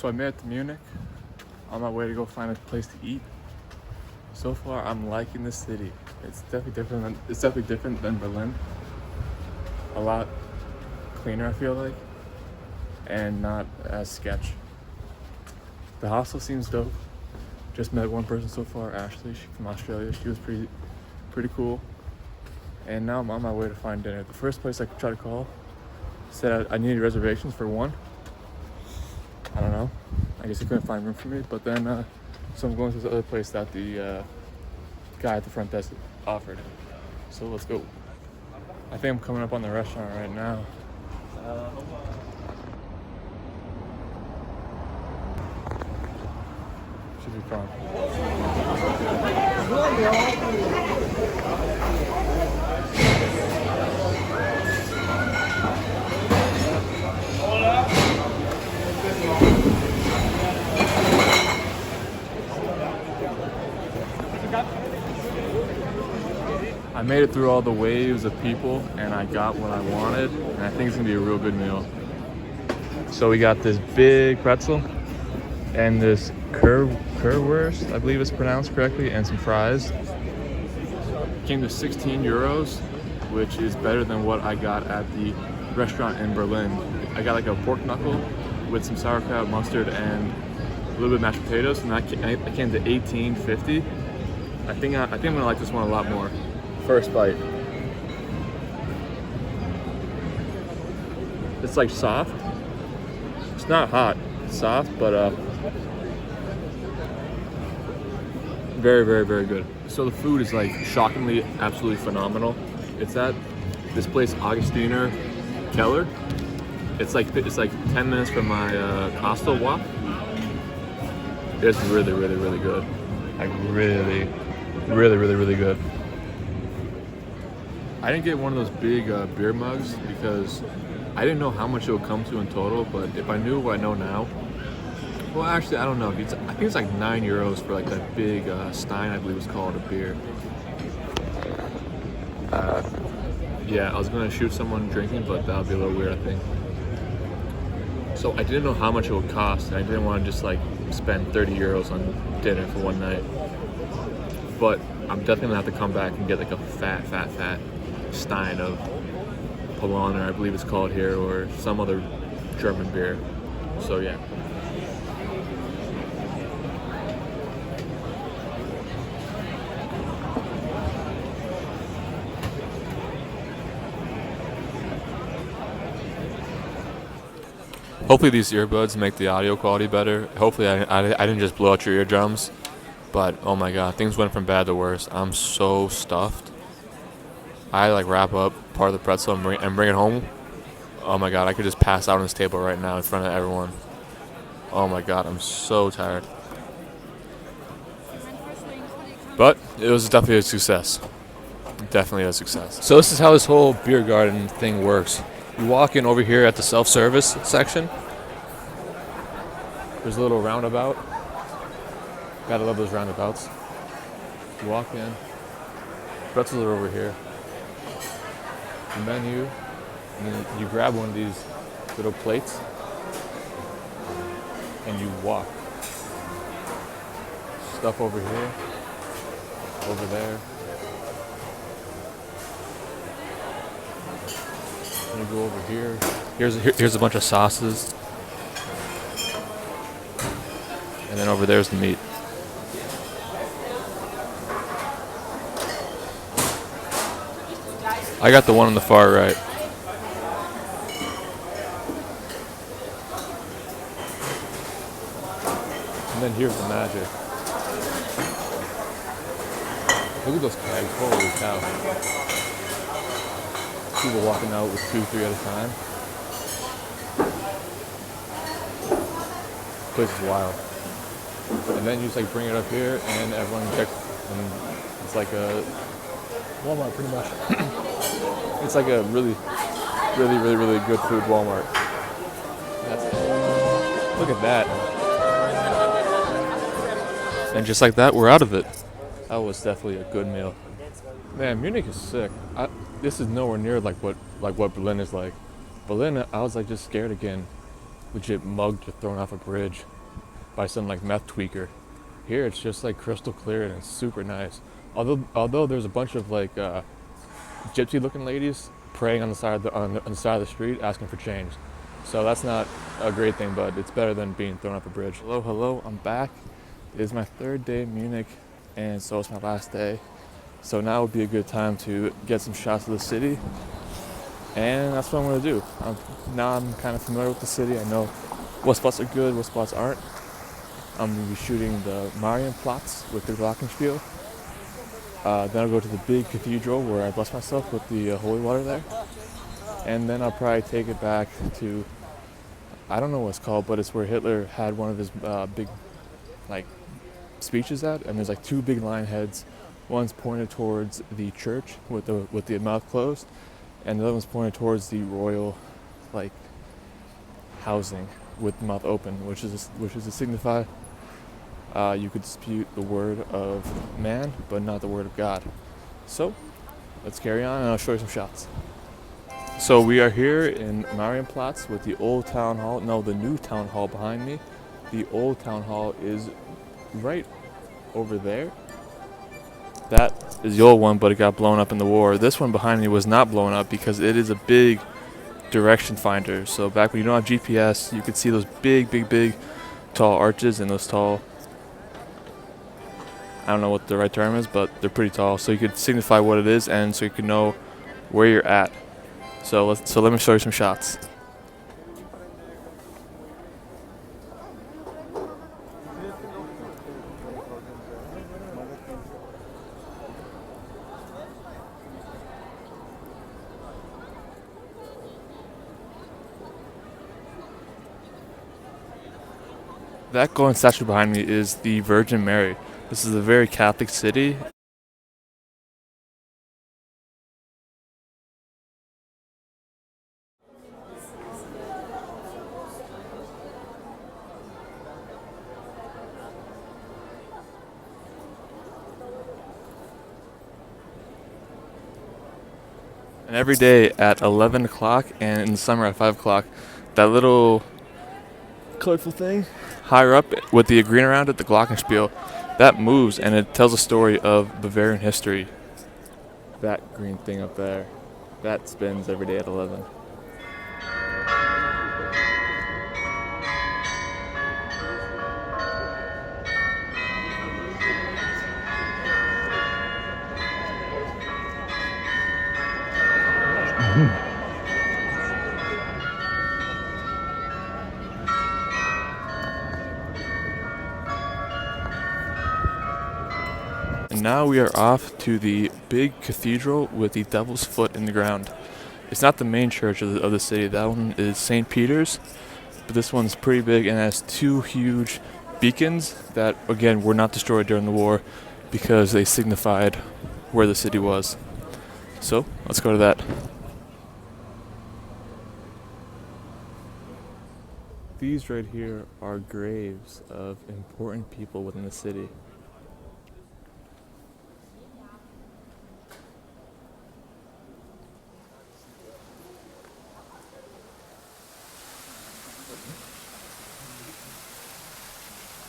So I made it to Munich on my way to go find a place to eat. So far, I'm liking this city. It's definitely different than Berlin. A lot cleaner, I feel like, and not as sketch. The hostel seems dope. Just met one person so far, Ashley. She's from Australia. She was pretty cool. And now I'm on my way to find dinner. The first place I tried to call said I needed reservations for one. I don't know. I guess he couldn't find room for me. But then, so I'm going to this other place that the guy at the front desk offered. So let's go. I think I'm coming up on the restaurant right now. Should be fun. I made it through all the waves of people and I got what I wanted, and I think it's gonna be a real good meal. So we got this big pretzel and this currywurst, I believe it's pronounced correctly, and some fries. Came to 16 euros, which is better than what I got at the restaurant in Berlin. I got like a pork knuckle with some sauerkraut, mustard, and a little bit of mashed potatoes, and I came to 18.50. I think I'm gonna like this one a lot more. First bite. It's like soft. It's not hot. It's soft, but very, very, very good. So the food is like shockingly, absolutely phenomenal. It's at this place, Augustiner Keller. It's like 10 minutes from my hostel walk. It's really, really, really good. Like really, really, really, really good. I didn't get one of those big beer mugs because I didn't know how much it would come to in total, but if I knew what I know now, well, actually, I don't know. I think it's like 9 euros for like that big Stein, I believe it's called, a beer. Yeah, I was gonna shoot someone drinking, but that would be a little weird, I think. So I didn't know how much it would cost, and I didn't want to just like spend 30 euros on dinner for one night. But I'm definitely gonna have to come back and get like a fat Stein of Paulaner, I believe it's called here, or some other German beer. So yeah. Hopefully these earbuds make the audio quality better. Hopefully I didn't just blow out your eardrums. But oh my god, things went from bad to worse. I'm so stuffed. I like wrap up part of the pretzel and bring it home. Oh my god, I could just pass out on this table right now in front of everyone. Oh my god, I'm so tired. But it was definitely a success. Definitely a success. So this is how this whole beer garden thing works. You walk in over here at the self-service section. There's a little roundabout. Gotta love those roundabouts. You walk in. Pretzels are over here. The menu. And then you grab one of these little plates. And you walk. Stuff over here. Over there. And you go over here. Here's a bunch of sauces. And then over there's the meat. I got the one on the far right. And then here's the magic. Look at those kegs, holy cow. People walking out with 2-3 at a time. This place is wild. And then you just like bring it up here and everyone checks, and it's like a Walmart pretty much. It's like a really good food Walmart. Look at that. And just like that, we're out of it. That was definitely a good meal. Man, Munich is sick. This is nowhere near like what Berlin is like. Berlin, I was like just scared again. Legit mugged or thrown off a bridge. by some like meth tweaker. Here it's just like crystal clear and it's super nice. Although there's a bunch of like gypsy looking ladies praying on the side of the side of the street asking for change. So that's not a great thing, but it's better than being thrown off a bridge. Hello, I'm back. It is my third day in Munich, and so it's my last day. So now would be a good time to get some shots of the city, and that's what I'm gonna do. Now I'm kind of familiar with the city. I know what spots are good, what spots aren't. I'm gonna be shooting the Marienplatz with the Glockenspiel. Then I'll go to the big cathedral where I bless myself with the holy water there. And then I'll probably take it back to, I don't know what it's called, but it's where Hitler had one of his big like speeches at. And there's like two big lion heads. One's pointed towards the church with the mouth closed, and the other one's pointed towards the royal like housing with the mouth open, which is to signify you could dispute the word of man, but not the word of God. So let's carry on, and I'll show you some shots. So we are here in Marienplatz with the old town hall. No, the new town hall behind me. The old town hall is right over there. That is the old one, but it got blown up in the war. This one behind me was not blown up because it is a big direction finder. So back when you don't have GPS, you could see those big, tall arches and those tall, I don't know what the right term is, but they're pretty tall. So you could signify what it is, and so you could know where you're at. So let me show you some shots. That golden statue behind me is the Virgin Mary. This is a very Catholic city. And every day at 11 o'clock and in the summer at 5 o'clock, that little colorful thing higher up with the green around it, the Glockenspiel, that moves and it tells a story of Bavarian history. That green thing up there, that spins every day at 11. And now we are off to the big cathedral with the devil's foot in the ground. It's not the main church of the city. That one is St. Peter's, but this one's pretty big and has two huge beacons that, again, were not destroyed during the war because they signified where the city was. So let's go to that. These right here are graves of important people within the city.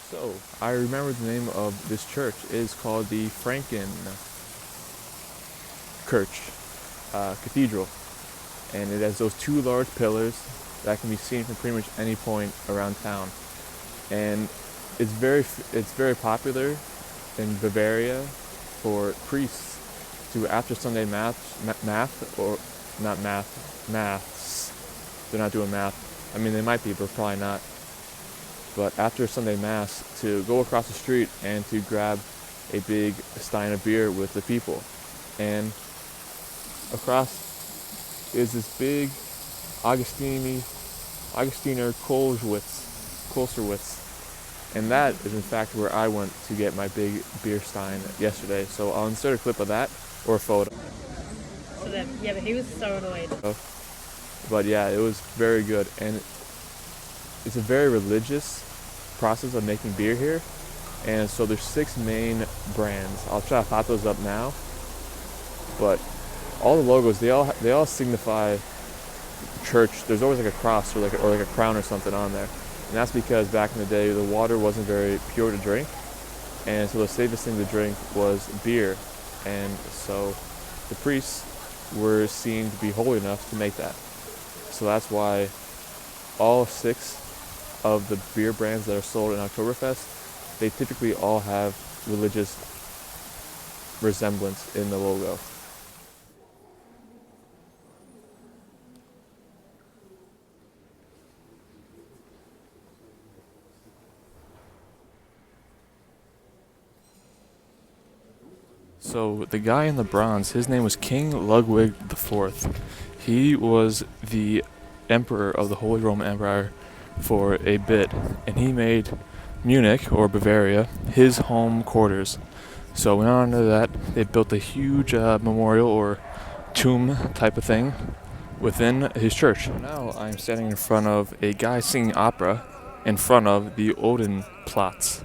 So, I remember the name of this church. It is called the Franken Cathedral. And it has those two large pillars that can be seen from pretty much any point around town. And it's very popular in Bavaria for priests to, after Sunday maths. They're not doing math. I mean, they might be, but probably not. But after Sunday Mass, to go across the street and to grab a big stein of beer with the people. And across is this big Augustiner Klosterwitz. And that is in fact where I went to get my big beer stein yesterday. So I'll insert a clip of that or a photo. So then, yeah, but he was so annoyed. But yeah, it was very good. And it's a very religious process of making beer here, and so there's 6 main brands. I'll try to pop those up now, but all the logos, they all signify church. There's always like a cross or like a crown or something on there, And that's because back in the day, the water wasn't very pure to drink. And so the safest thing to drink was beer. And so the priests were seen to be holy enough to make that. So that's why all 6 of the beer brands that are sold in Oktoberfest, they typically all have religious resemblance in the logo. So the guy in the bronze, his name was King Ludwig IV. He was the emperor of the Holy Roman Empire for a bit, and he made Munich, or Bavaria, his home quarters. So in honor of that, they built a huge memorial or tomb type of thing within his church. Now I'm standing in front of a guy singing opera in front of the Odenplatz.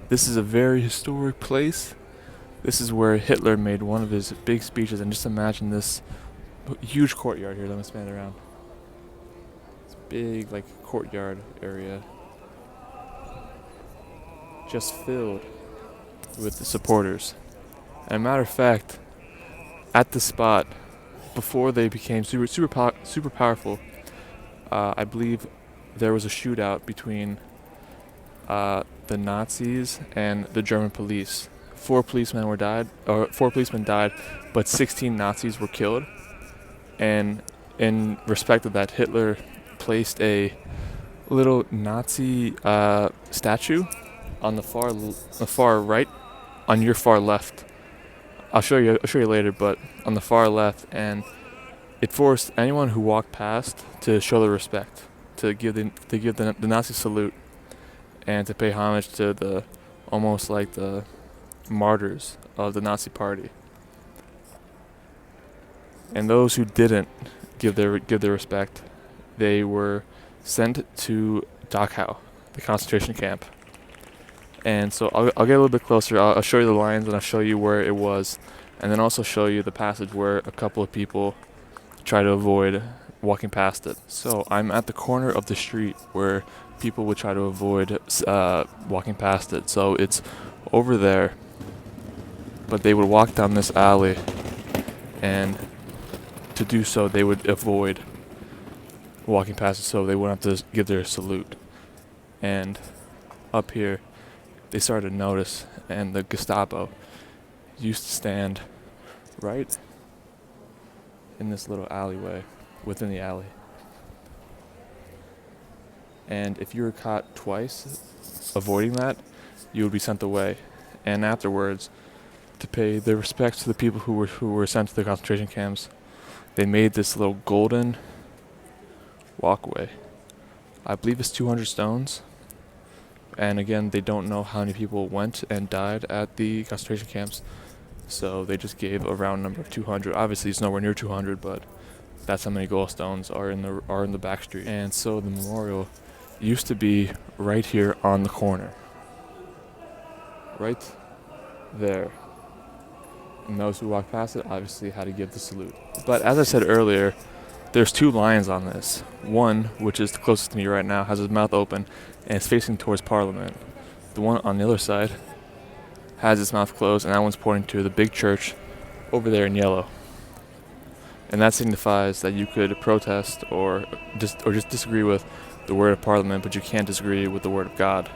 This is a very historic place. This is where Hitler made one of his big speeches, and just imagine this huge courtyard here. Let me span it around. It's big, like, courtyard area, just filled with the supporters. And a matter of fact, at the spot, before they became super powerful, I believe there was a shootout between the Nazis and the German police. 4 policemen died, but 16 Nazis were killed. And in respect of that, Hitler placed a little Nazi statue on the far right, on your far left. I'll show you later, but on the far left, and it forced anyone who walked past to show their respect, to give the Nazi salute, and to pay homage to the almost like the martyrs of the Nazi party. And those who didn't give their respect, they were sent to Dachau, the concentration camp. And so I'll get a little bit closer. I'll show you the lines, and I'll show you where it was, and then also show you the passage where a couple of people try to avoid walking past it. So I'm at the corner of the street where people would try to avoid walking past it. So it's over there, but they would walk down this alley, and to do so they would avoid walking past it so they wouldn't have to give their salute. And up here they started to notice, and the Gestapo used to stand right in this little alleyway within the alley. And if you were caught twice avoiding that, you would be sent away. And afterwards, to pay their respects to the people who were sent to the concentration camps, they made this little golden walkway. I believe it's 200 stones. And again, they don't know how many people went and died at the concentration camps, so they just gave a round number of 200. Obviously, it's nowhere near 200, but that's how many gallstones are in the back street. And so the memorial used to be right here on the corner, right there. And those who walked past it obviously had to give the salute. But as I said earlier, there's 2 lions on this. One, which is the closest to me right now, has his mouth open and is facing towards Parliament. The one on the other side has its mouth closed, and that one's pointing to the big church over there in yellow. And that signifies that you could protest or just disagree with the word of Parliament, but you can't disagree with the word of God.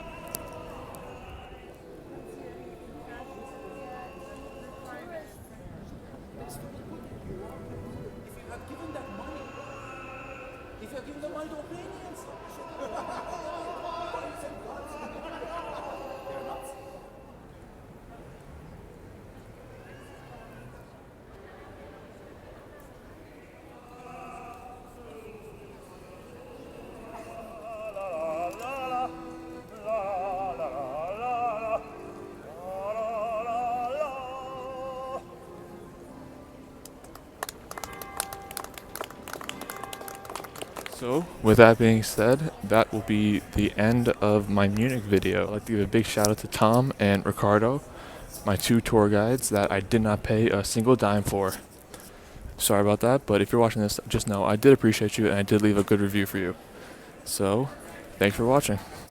So, with that being said, that will be the end of my Munich video. I'd like to give a big shout out to Tom and Ricardo, my 2 tour guides that I did not pay a single dime for. Sorry about that, but if you're watching this, just know I did appreciate you, and I did leave a good review for you. So, Thanks for watching.